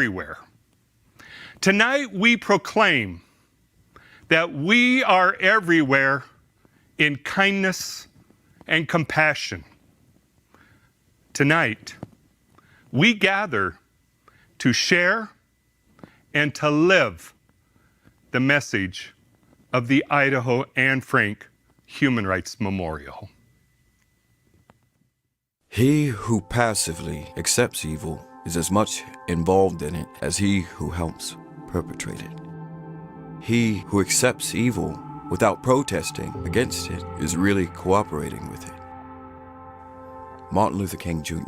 everywhere. Tonight we proclaim that we are everywhere in kindness and compassion. Tonight, we gather to share and to live the message of the Idaho Anne Frank Human Rights Memorial. He who passively accepts evil is as much involved in it as he who helps perpetrate it. He who accepts evil without protesting against it is really cooperating with it. Martin Luther King, Jr.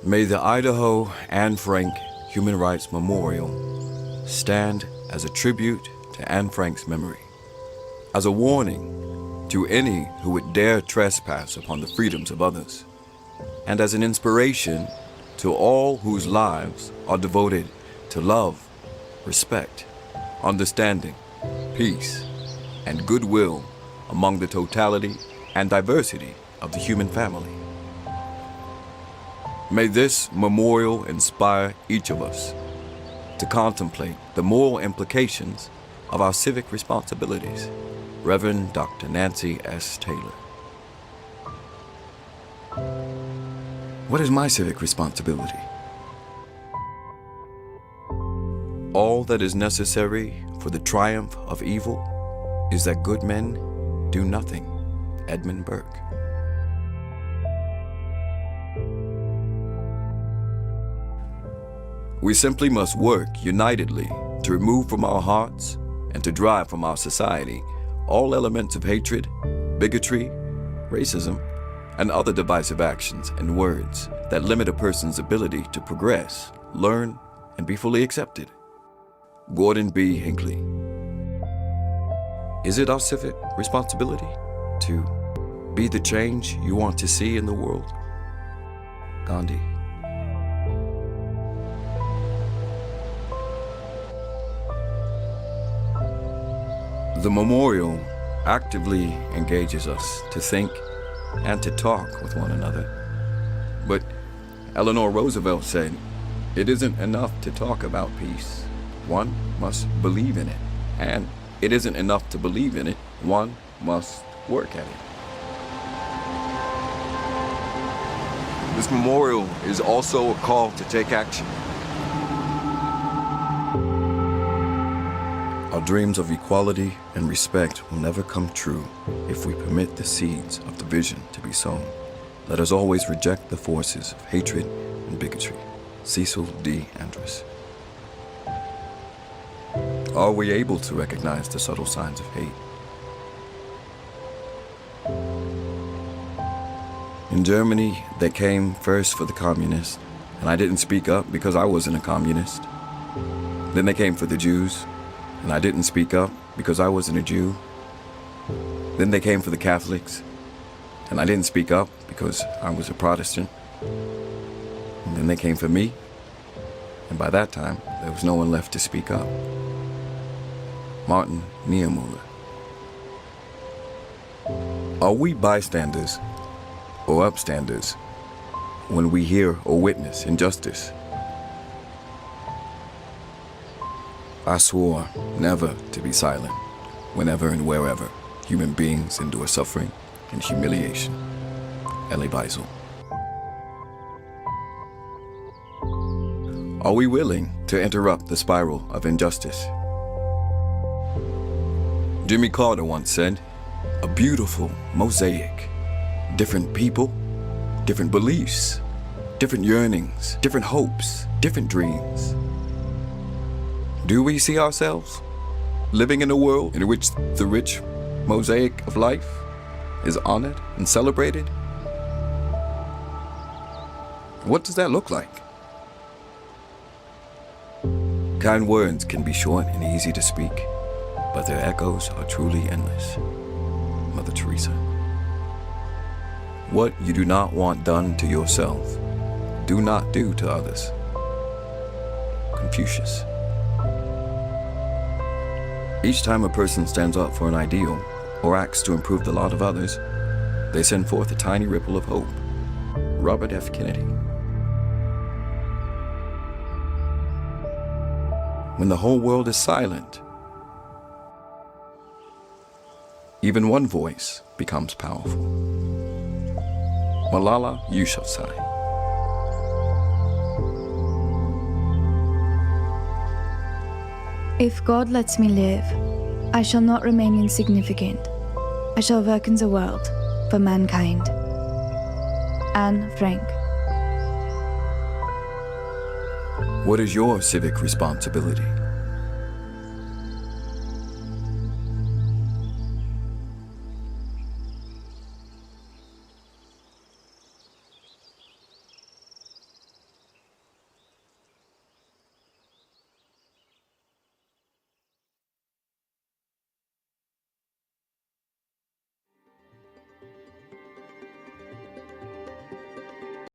May the Idaho Anne Frank Human Rights Memorial stand as a tribute to Anne Frank's memory, as a warning to any who would dare trespass upon the freedoms of others, and as an inspiration to all whose lives are devoted to love, respect, understanding, peace, and goodwill among the totality and diversity of the human family. May this memorial inspire each of us to contemplate the moral implications of our civic responsibilities. Reverend Dr. Nancy S. Taylor. What is my civic responsibility? All that is necessary for the triumph of evil is that good men do nothing. Edmund Burke. We simply must work unitedly to remove from our hearts and to drive from our society all elements of hatred, bigotry, racism, and other divisive actions and words that limit a person's ability to progress, learn, and be fully accepted. Gordon B. Hinckley. Is it our civic responsibility to be the change you want to see in the world? Gandhi. The memorial actively engages us to think and to talk with one another. But Eleanor Roosevelt said, it isn't enough to talk about peace. One must believe in it. And it isn't enough to believe in it. One must work at it. This memorial is also a call to take action. Our dreams of equality and respect will never come true if we permit the seeds of division to be sown. Let us always reject the forces of hatred and bigotry. Cecil D. Andrus. Are we able to recognize the subtle signs of hate? In Germany, they came first for the communists, and I didn't speak up because I wasn't a communist. Then they came for the Jews, and I didn't speak up because I wasn't a Jew. Then they came for the Catholics, and I didn't speak up because I was a Protestant. And then they came for me, and by that time, there was no one left to speak up. Martin Niemöller. Are we bystanders or upstanders when we hear or witness injustice? I swore never to be silent whenever and wherever human beings endure suffering and humiliation. Elie Wiesel. Are we willing to interrupt the spiral of injustice? Jimmy Carter once said, a beautiful mosaic. Different people, different beliefs, different yearnings, different hopes, different dreams. Do we see ourselves living in a world in which the rich mosaic of life is honored and celebrated? What does that look like? Kind words can be short and easy to speak, but their echoes are truly endless. Mother Teresa. What you do not want done to yourself, do not do to others. Confucius. Each time a person stands up for an ideal or acts to improve the lot of others, they send forth a tiny ripple of hope. Robert F. Kennedy. When the whole world is silent, even one voice becomes powerful. Malala Yousafzai. If God lets me live, I shall not remain insignificant. I shall work in the world for mankind. Anne Frank. What is your civic responsibility?